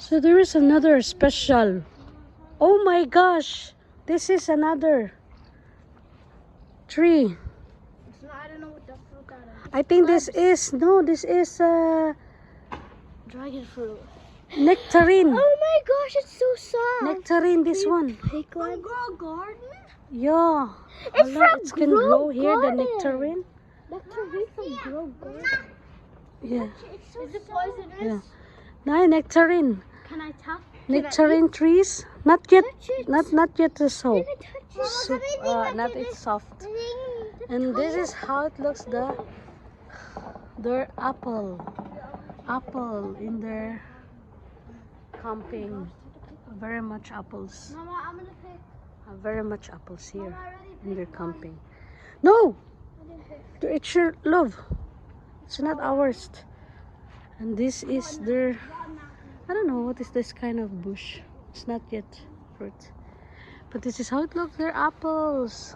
So there is another special. Oh my gosh! This is another tree. So I don't know what the fruit that is. I think this is Dragon fruit. nectarine. Oh my gosh, it's so soft. Nectarine, this one. Pick one. Grow garden? Yeah. It's Hala, from it's can Grow grow here, the Garden. nectarine. Nectarine from Grow Garden. Yeah. It's so is it poisonous? Yeah. No, nectarine. Can I touch? Nectarine trees. Not yet. Touch it. Not yet the soap. Can I touch it? Not it's soft. And this is how it looks. Their apple in their camping. Very much apples. Mama, I'm gonna pick. Very much apples here Mama, I already in their picked camping. No, I didn't pick. it's your love. It's not ours. And this is their. I don't know what is this kind of bush. It's not yet fruit. But this is how it looks. They're apples.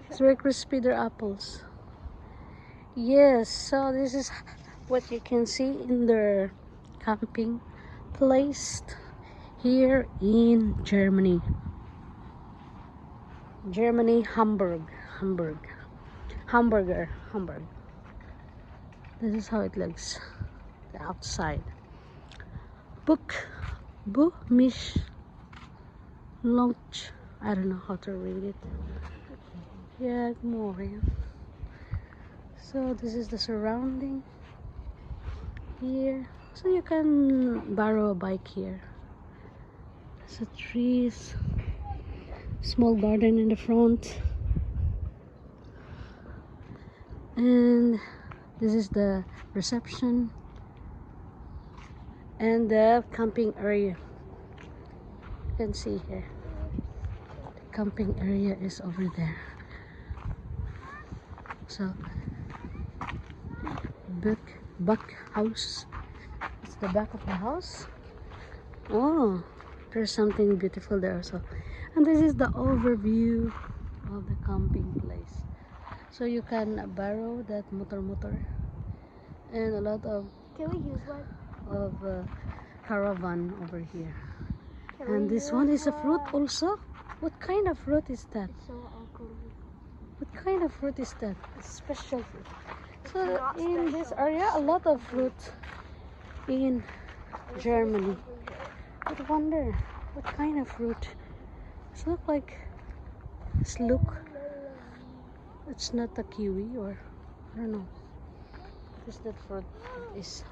It's very crispy. They're apples. Yes, so this is what you can see in their camping place here in Germany. Germany, Hamburg. This is how it looks. The outside. Mich Launch. I don't know how to read it. Yeah, more. Yeah. So this is the surrounding here. So you can borrow a bike here. So trees, small garden in the front, and this is the reception and the camping area. You can see here. The camping area is over there. So back house. It's the back of the house. Oh, there's something beautiful there also. And this is the overview of the camping place. So you can borrow that motor and a lot of Can we use one? caravan over here. Can And we this use one is a fruit one? also. What kind of fruit is that? It's so ugly. What kind of fruit is that? It's special fruit. So not in this special. area, a lot of fruit in Germany. I wonder what kind of fruit. It's not like it's not a kiwi or I don't know. What is that fruit? It is